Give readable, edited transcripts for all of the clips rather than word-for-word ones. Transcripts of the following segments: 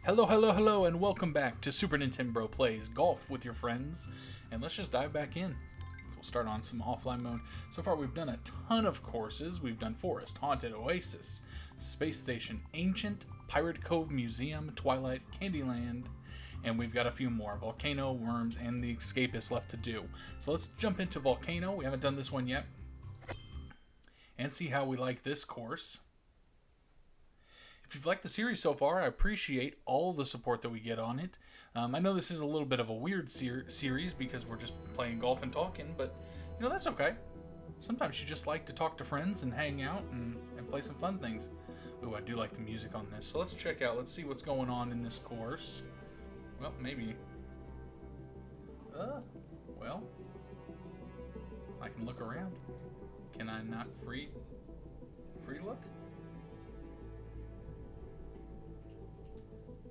Hello, hello, hello, and welcome back to SupaNintenbro Plays Golf with your friends. And let's just dive back in. So we'll start on some offline mode. So far we've done a ton of courses. We've done Forest, Haunted, Oasis, Space Station, Ancient, Pirate Cove Museum, Twilight, Candyland, and we've got a few more. Volcano, Worms, and the Escapist left to do. So let's jump into Volcano. We haven't done this one yet. And see how we like this course. If you've liked the series so far, I appreciate all the support that we get on it. I know this is a little bit of a weird series because we're just playing golf and talking, but you know, that's okay. Sometimes you just like to talk to friends and hang out and play some fun things. Ooh, I do like the music on this. So let's check out, let's see what's going on in this course. Well, maybe. Well, I can look around. Can I not free look?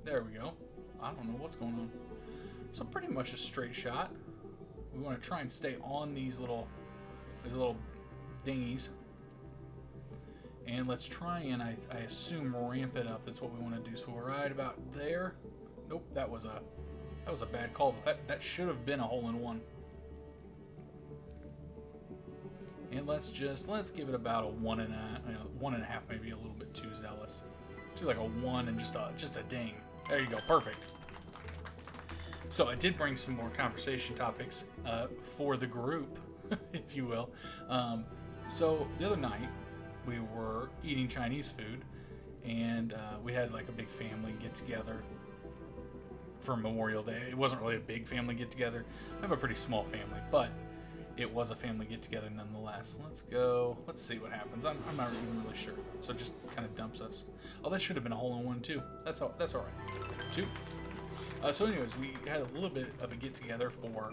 There we go. I don't know what's going on. So pretty much a straight shot. We want to try and stay on these little dinghies. And let's try and I assume ramp it up. That's what we want to do. So we're right about there. Nope, that was a bad call. That should have been a hole-in-one. And let's give it about a 1.5, maybe a little bit too zealous. Let's do like a 1 and just a ding. There you go, perfect. So I did bring some more conversation topics for the group, if you will. So the other night we were eating Chinese food, and we had like a big family get together for Memorial Day. It wasn't really a big family get together. I have a pretty small family, but it was a family get together nonetheless. Let's go. Let's see what happens. I'm not even really sure. So it just kind of dumps us. Oh, that should have been a hole-in-one too. That's all right. 2. So anyways, we had a little bit of a get together for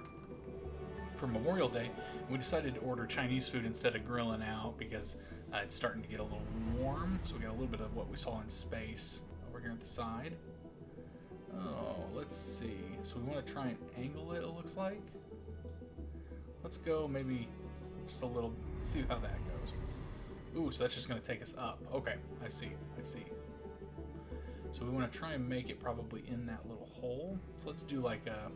Memorial Day. We decided to order Chinese food instead of grilling out because it's starting to get a little warm. So we got a little bit of what we saw in space over here at the side. Oh, let's see. So we want to try and angle it, it looks like. Let's go maybe just a little, see how that goes. Ooh, so that's just going to take us up. Okay, I see. So we want to try and make it probably in that little hole. So let's do like a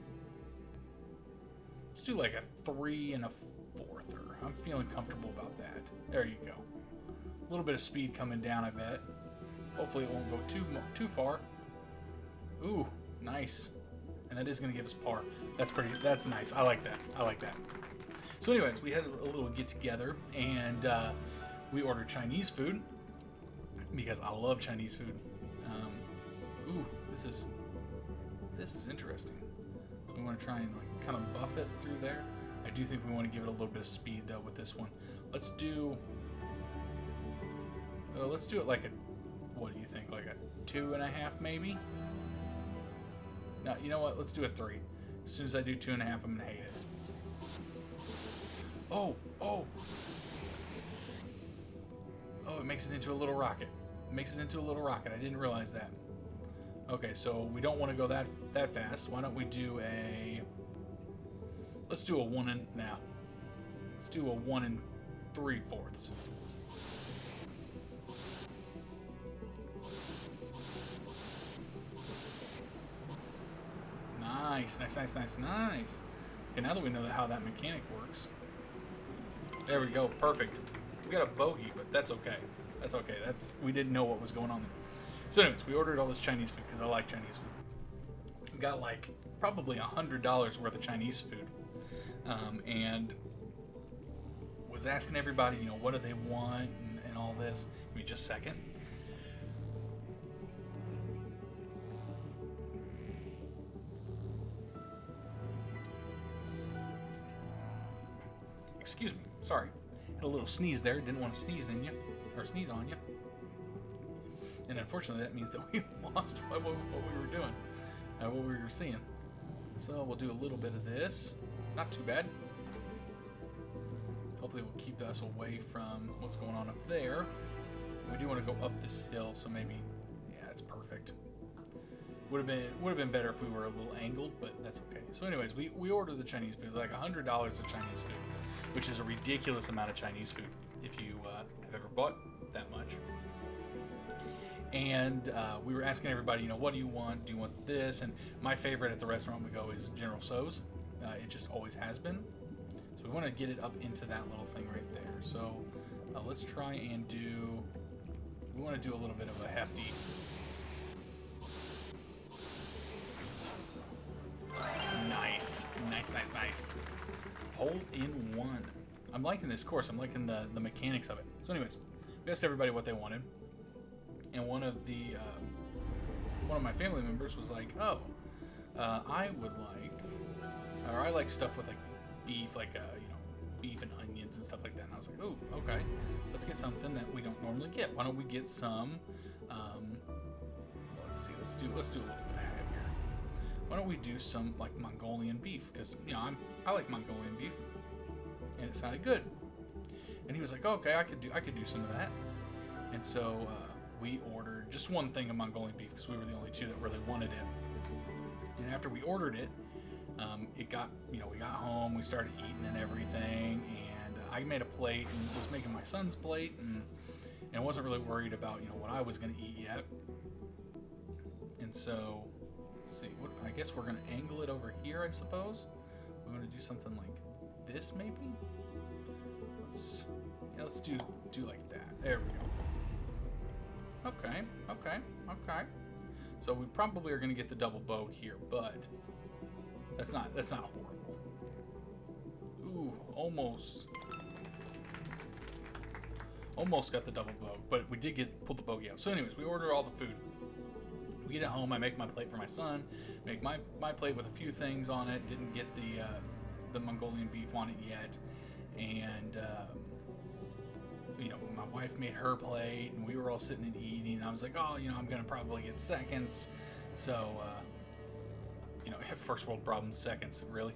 3 and a 4-er. I'm feeling comfortable about that. There you go. A little bit of speed coming down, I bet. Hopefully it won't go too far. Ooh, nice. And that is going to give us par. That's nice. I like that. So anyways, we had a little get together and we ordered Chinese food because I love Chinese food. Ooh, this is interesting. We want to try and like kind of buff it through there. I do think we want to give it a little bit of speed though with this one. Let's do it like what do you think? Like a 2.5 maybe? No, you know what? Let's do a 3. As soon as I do 2.5, I'm gonna hate it. Oh, it makes it into a little rocket. I didn't realize that. Okay, so we don't want to go that fast. Why don't we do let's do a 1 and now. Let's do a 1 3/4. Nice. Okay, now that we know how that mechanic works. There we go, perfect. We got a bogey, but that's okay. We didn't know what was going on there. So anyways, we ordered all this Chinese food because I like Chinese food. We got like probably $100 worth of Chinese food. And was asking everybody, you know, what do they want and all this. Give me just a second. Excuse me, sorry. Had a little sneeze there. Didn't want to sneeze on you. And unfortunately, that means that we lost what we were doing, what we were seeing. So we'll do a little bit of this. Not too bad. Hopefully it will keep us away from what's going on up there. We do want to go up this hill, so maybe, yeah, it's perfect. Would have been better if we were a little angled, but that's okay. So anyways, we ordered the Chinese food, like $100 of Chinese food, which is a ridiculous amount of Chinese food if you have ever bought that much. And we were asking everybody, you know, what do you want? Do you want this? And my favorite at the restaurant we go is General Tso's. It just always has been. So we want to get it up into that little thing right there. So let's try and do, we want to do a little bit of a hefty. Nice. Nice, nice, nice. Hole in one. I'm liking this course. I'm liking the mechanics of it. So anyways, we asked everybody what they wanted. And one of my family members was like, oh, I would like, or I like stuff with like beef, like, you know, beef and onions and stuff like that. And I was like, oh, okay, let's get something that we don't normally get. Why don't we get some, let's see, let's do a little bit heavier. Why don't we do some like Mongolian beef? Because, you know, I like Mongolian beef, and it sounded good. And he was like, oh, okay, I could do some of that. And so we ordered just one thing of Mongolian beef because we were the only two that really wanted it. And after we ordered it, it got, you know, we got home, we started eating and everything, and I made a plate and was making my son's plate, and wasn't really worried about, you know, what I was going to eat yet. And so, let's see, I guess we're going to angle it over here, I suppose. We're going to do something like this, maybe? Let's do like that. There we go. Okay. So we probably are going to get the double bow here, but that's not horrible. Ooh, almost got the double bow, but we did pull the bogey out. So anyways, we order all the food. We get it home. I make my plate for my son. Make my plate with a few things on it. Didn't get the Mongolian beef on it yet, and you know, my wife made her plate, and we were all sitting and eating. I was like, oh, you know, I'm gonna probably get seconds. So, you know, I have first world problems, seconds, really.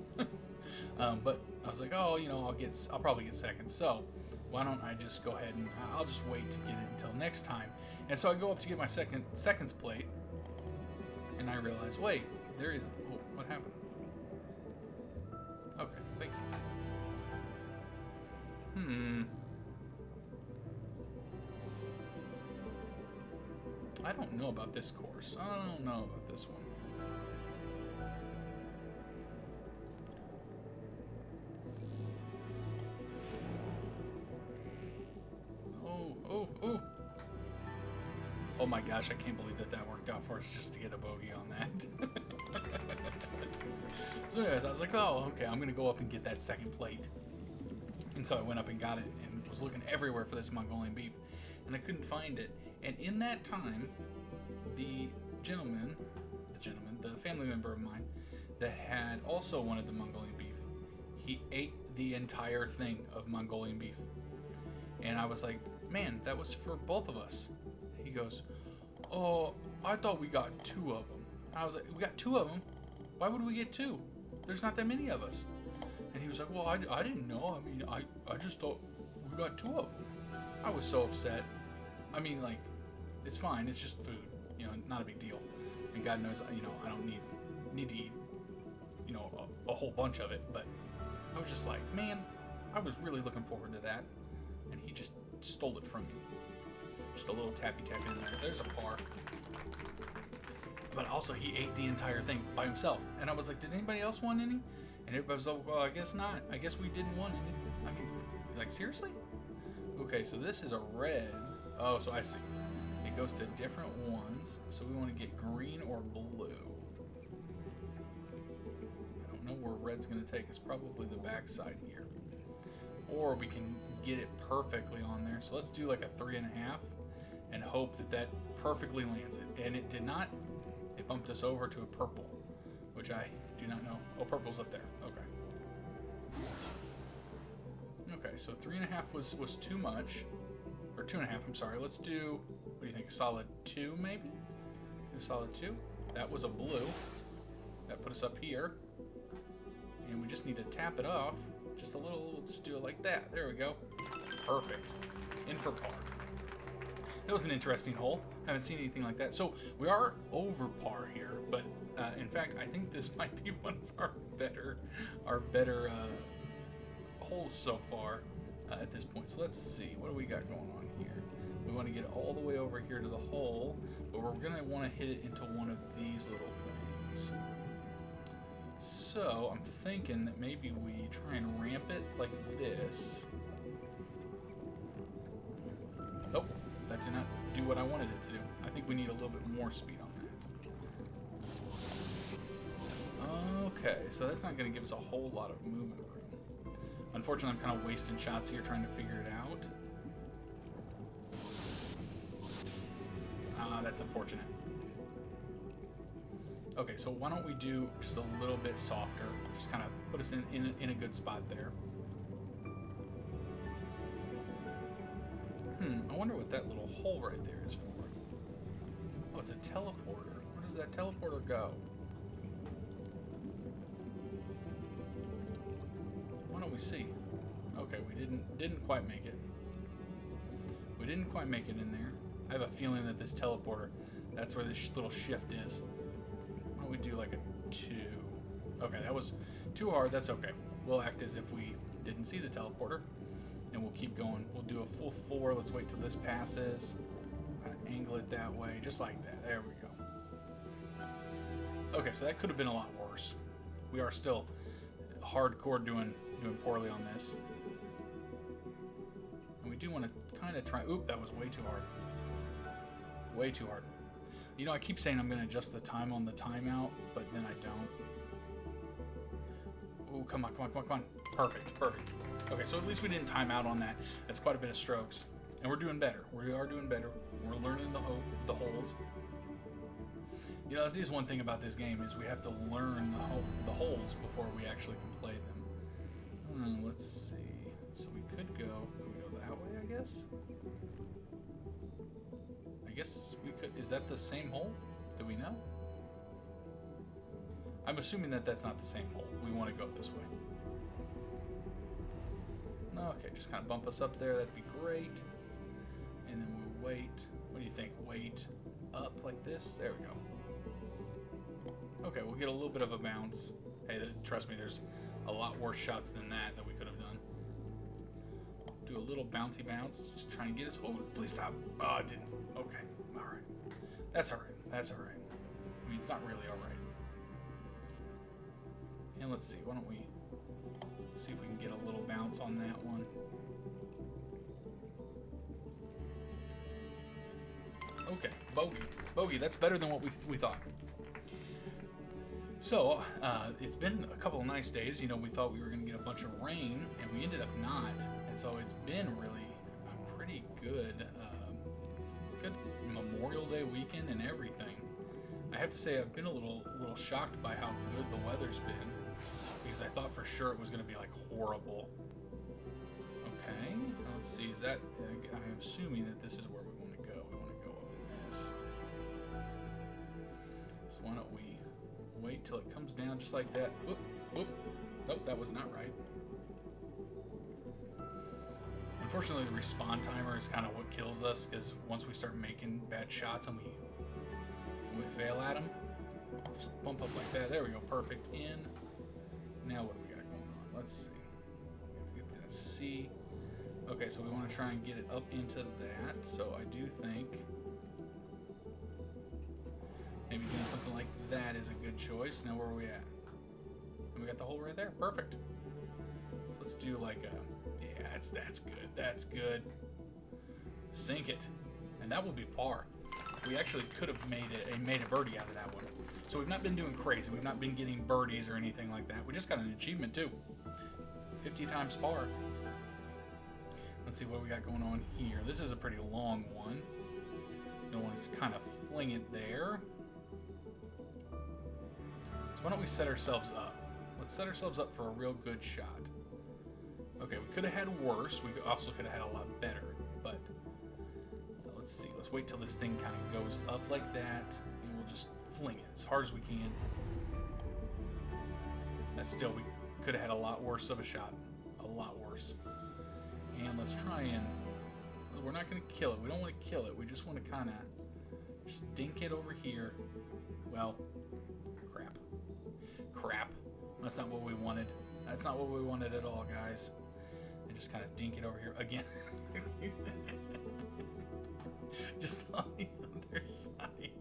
But I was like, oh, you know, I'll probably get seconds. So why don't I just go ahead and I'll just wait to get it until next time. And so I go up to get my seconds plate, and I realize, wait, there is. Oh, what happened? Okay, thank you. I don't know about this course. I don't know about this one. Oh. Oh my gosh, I can't believe that worked out for us just to get a bogey on that. So anyways, I was like, oh, okay, I'm going to go up and get that second plate. And so I went up and got it and was looking everywhere for this Mongolian beef, and I couldn't find it. And in that time, the family member of mine that had also wanted the Mongolian beef, he ate the entire thing of Mongolian beef. And I was like, man, that was for both of us. He goes, oh, I thought we got 2 of them. I was like, we got 2 of them? Why would we get 2? There's not that many of us. And he was like, well, I didn't know. I mean, I just thought we got 2 of them. I was so upset. I mean, like, it's fine. It's just food. You know, not a big deal. And God knows, you know, I don't need to eat, you know, a whole bunch of it. But I was just like, man, I was really looking forward to that. And he just stole it from me. Just a little tappy tap in there. There's a par. But also, he ate the entire thing by himself. And I was like, did anybody else want any? And everybody was like, well, I guess not. I guess we didn't want any. I mean, like, seriously? Okay, so this is a red. Oh, so I see. It goes to different ones. So we want to get green or blue. I don't know where red's going to take us. Probably the back side here. Or we can get it perfectly on there. So let's do like a 3.5 and hope that perfectly lands it. And it did not. It bumped us over to a purple, which I do not know. Oh, purple's up there. Okay. Okay, so 3.5 was too much. Or 2.5, I'm sorry. Let's do, what do you think, a solid 2 maybe? Do a solid 2. That was a blue. That put us up here. And we just need to tap it off. Just a little, just do it like that. There we go. Perfect. In for par. That was an interesting hole. Haven't seen anything like that. So we are over par here, but in fact, I think this might be one of our better holes so far at this point. So let's see. What do we got going on here? We want to get all the way over here to the hole, but we're going to want to hit it into one of these little things. So I'm thinking that maybe we try and ramp it like this. Nope, that did not do what I wanted it to do. I think we need a little bit more speed on that. Okay, so that's not going to give us a whole lot of movement room. Unfortunately, I'm kind of wasting shots here trying to figure it out. That's unfortunate. Okay, so why don't we do just a little bit softer? Just kind of put us in a good spot there. I wonder what that little hole right there is for. Oh, it's a teleporter. Where does that teleporter go? Why don't we see? Okay, we didn't quite make it. We didn't quite make it in there. I have a feeling that this teleporter, that's where this little shift is. Why don't we do like a 2? Okay, that was too hard. That's okay. We'll act as if we didn't see the teleporter, and we'll keep going. We'll do a full 4. Let's wait till this passes. Kind of angle it that way, just like that. There we go. Okay, so that could have been a lot worse. We are still hardcore doing poorly on this. And we do want to kind of try... Oop, that was way too hard. Way too hard. You know, I keep saying I'm going to adjust the time on the timeout, but then I don't. Oh, come on, come on, come on, come on. Perfect, perfect. Okay, so at least we didn't time out on that. That's quite a bit of strokes. And we're doing better. We are doing better. We're learning the holes. You know, that's one thing about this game is we have to learn the holes before we actually can play them. Let's see. So we could go that way, I guess? I guess we could. Is that the same hole? Do we know? I'm assuming that that's not the same hole. We want to go this way. Okay, just kind of bump us up there. That'd be great. And then we'll wait. What do you think? Wait up like this? There we go. Okay, we'll get a little bit of a bounce. Hey, trust me, there's a lot worse shots than that we could have done. Do a little bouncy bounce. Just trying to get us... Oh, please stop. Oh, it didn't. Okay, all right. That's all right. That's all right. I mean, it's not really all right. And let's see. Why don't we see if we can get a little bounce on that one. Okay, bogey. Bogey, that's better than what we thought. So, it's been a couple of nice days. You know, we thought we were going to get a bunch of rain, and we ended up not. And so it's been really a pretty good, good Memorial Day weekend and everything. I have to say I've been a little shocked by how good the weather's been, because I thought for sure it was going to be like horrible. Okay, let's see. Is that? I'm assuming that this is where we want to go. We want to go up in this. So why don't we wait till it comes down just like that? Whoop, whoop. Nope, that was not right. Unfortunately, the respawn timer is kind of what kills us, because once we start making bad shots and we fail at them, just bump up like that. There we go, perfect. In. Now what do we got going on? Let's see. We have to get that C. Okay, so we want to try and get it up into that. So I do think maybe doing something like that is a good choice. Now where are we at? And we got the hole right there. Perfect. So let's do like a... Yeah, that's good. That's good. Sink it. And that will be par. We actually could have made a birdie out of that one. So we've not been doing crazy. We've not been getting birdies or anything like that. We just got an achievement too. 50 times par. Let's see what we got going on here. This is a pretty long one. You don't want to just kind of fling it there. So why don't we set ourselves up? Let's set ourselves up for a real good shot. Okay, we could have had worse. We also could have had a lot better, but let's see. Let's wait till this thing kind of goes up like that, and we'll just fling it as hard as we can. That's still, we could have had a lot worse of a shot. A lot worse. And let's try and... We're not going to kill it. We don't want to kill it. We just want to kind of just dink it over here. Well, crap. Crap. That's not what we wanted. That's not what we wanted at all, guys. And just kind of dink it over here again. just on the other side.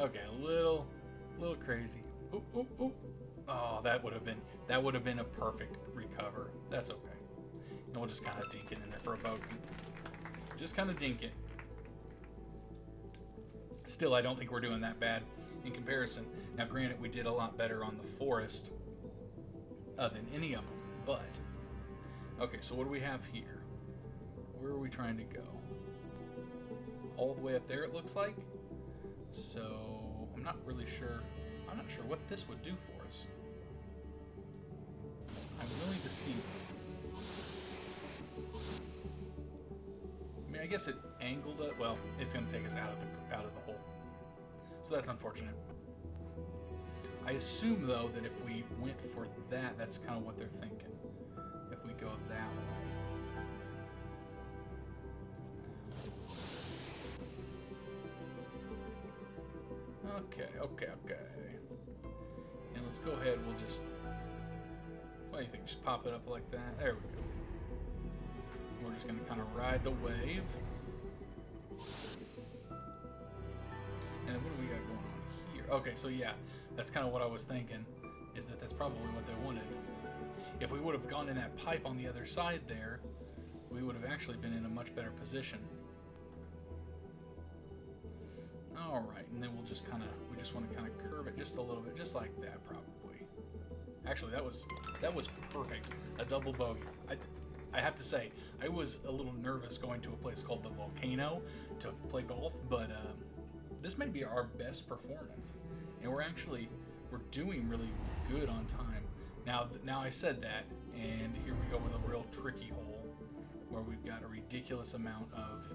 Okay, a little crazy. Ooh, ooh, ooh. Oh, that would have been a perfect recover. That's okay. And we'll just kind of dink it in there for a bogey. Just kind of dink it. Still, I don't think we're doing that bad in comparison. Now, granted, we did a lot better on the forest than any of them, but okay. So what do we have here? Where are we trying to go? All the way up there, it looks like. So I'm not really sure. I'm not sure what this would do for us. I'm willing to see. I mean, I guess it angled it. Well, it's going to take us out of the hole. So that's unfortunate. I assume though that if we went for that, that's kind of what they're thinking. If we go that way. Okay. And let's go ahead. We'll just. What do you think? Just pop it up like that. There we go. We're just going to kind of ride the wave. And what do we got going on here? Okay, so yeah, that's kind of what I was thinking, is that that's probably what they wanted. If we would have gone in that pipe on the other side there, we would have actually been in a much better position. Alright, and then we just want to kind of curve it just a little bit, just like that probably. Actually, that was perfect. A double bogey. I have to say, I was a little nervous going to a place called the Volcano to play golf, but this may be our best performance, and we're doing really good on time. Now I said that, and here we go with a real tricky hole where we've got a ridiculous amount of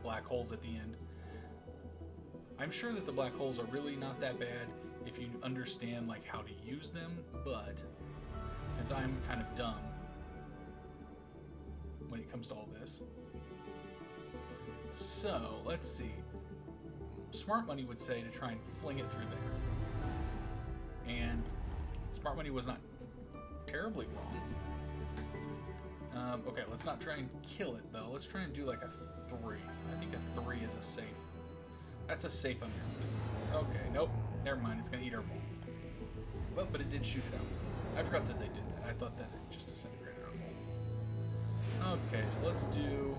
black holes at the end. I'm sure that the black holes are really not that bad if you understand like how to use them, but since I'm kind of dumb when it comes to all this. So, let's see. Smart Money would say to try and fling it through there. And Smart Money was not terribly wrong. Okay, let's not try and kill it, though. Let's try and do like a 3. I think a 3 is a safe. That's a safe amount. Okay, nope. Never mind. It's going to eat our ball. Well, but it did shoot it out. I forgot that they did that. I thought that it just disintegrated our ball. Okay, so let's do...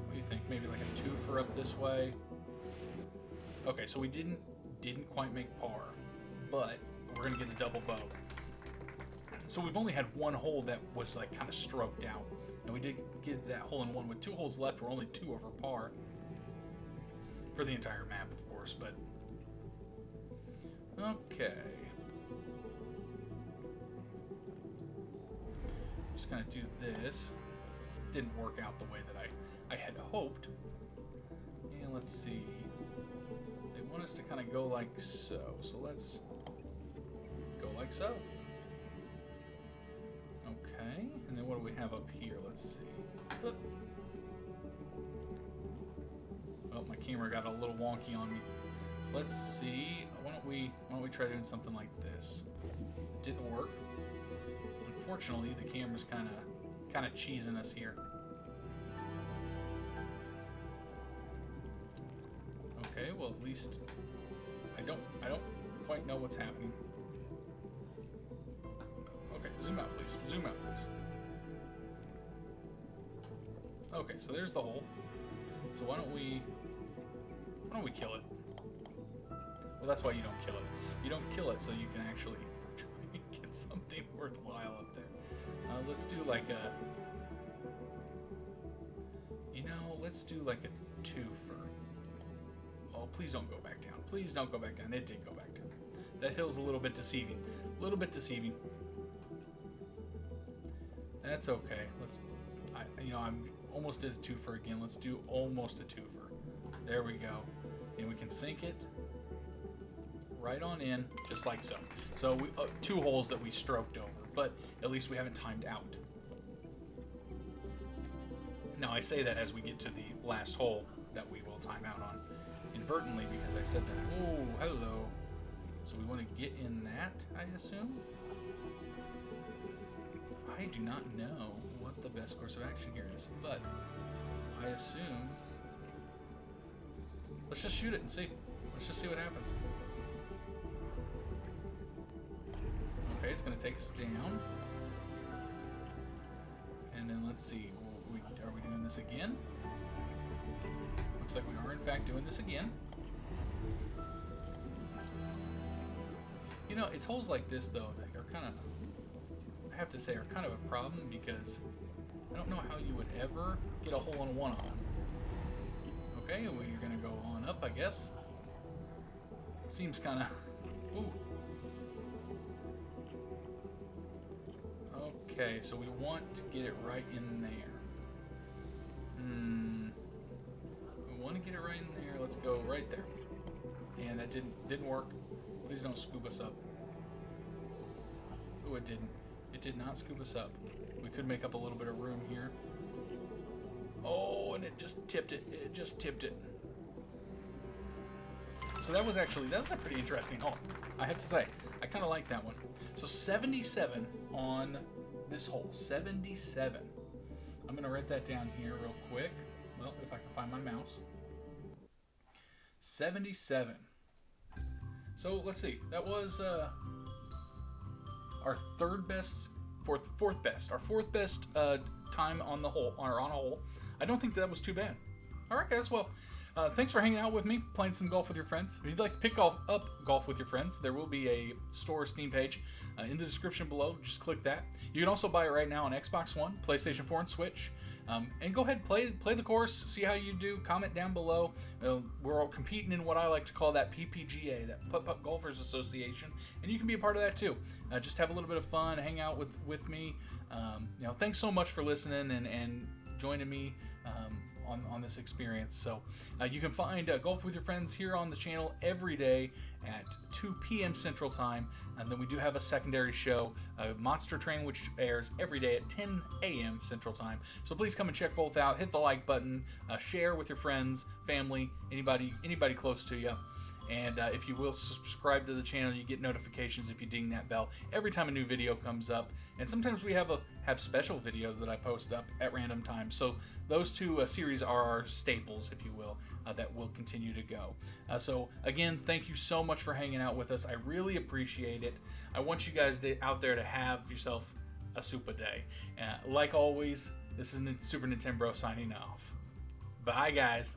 What do you think? Maybe like a 2 for up this way. Okay, so we didn't quite make par, but we're going to get a double bow. So we've only had one hole that was like kind of stroked out. And we did get that hole in one. With 2 holes left, we're only 2 over par. For the entire map, of course, but... Okay. Just gonna do this. Didn't work out the way that I had hoped. And let's see. They want us to kind of go like so. So let's go like so. Okay. And then what do we have up here? Let's see. Oop. Oh, my camera got a little wonky on me. So let's see. Why don't we try doing something like this? Didn't work. Unfortunately, the camera's kind of cheesing us here. Okay, well at least I don't quite know what's happening. Okay, zoom out please. Zoom out please. Okay, so there's the hole. So why don't we kill it? Well, that's why you don't kill it. You don't kill it so you can actually try and get something worthwhile up there. Let's do like a... let's do like a 2 for... Oh, please don't go back down. Please don't go back down. It did go back down. That hill's a little bit deceiving. A little bit deceiving. That's okay. I'm almost did a 2 for again. Let's do almost a 2 for. There we go. And we can sink it right on in, just like so. So we 2 holes that we stroked over, but at least we haven't timed out. Now I say that as we get to the last hole that we will time out on inadvertently because I said that. Oh, hello. So we want to get in that, I assume? I do not know what what the best course of action here is, but I assume... Let's just shoot it and see. Let's just see what happens. Okay, it's going to take us down. And then let's see. Are we doing this again? Looks like we are, in fact, doing this again. You know, it's holes like this, though, that are kind of, I have to say, are kind of a problem because I don't know how you would ever get a hole-in-one on them. Okay, well, you're going to go on up, I guess. Seems kind of... Ooh. Okay, so we want to get it right in there. We want to get it right in there. Let's go right there. And that didn't work. Please don't scoop us up. Oh, it didn't. It did not scoop us up. We could make up a little bit of room here. Oh, and it just tipped it. It just tipped it. So that's a pretty interesting hole, I have to say. I kind of like that one. So 77 on this hole. 77. I'm going to write that down here real quick. Well, if I can find my mouse. 77. So let's see. That was our fourth best. Our fourth best time on the hole, or on a hole. I don't think that was too bad. All right, guys. Well, thanks for hanging out with me, playing some golf with your friends. If you'd like to pick up golf with your friends, there will be a store Steam page in the description below. Just click that. You can also buy it right now on Xbox One, PlayStation 4, and Switch. And go ahead, play the course, see how you do. Comment down below. We're all competing in what I like to call that PPGA, that Putt Golfers Association, and you can be a part of that too. Just have a little bit of fun, hang out with me. Thanks so much for listening and joining me on this experience. So you can find Golf with Your Friends here on the channel every day at 2 p.m. Central Time, and then we do have a secondary show, Monster Train, which airs every day at 10 a.m. Central Time. So please come and check both out. Hit the like button, share with your friends, family, anybody close to you. And if you will subscribe to the channel, you get notifications if you ding that bell every time a new video comes up. And sometimes we have special videos that I post up at random times. So those two series are our staples, if you will, that will continue to go. So again, thank you so much for hanging out with us. I really appreciate it. I want you guys out there to have yourself a super day. Like always, this is Super Nintendo signing off. Bye, guys.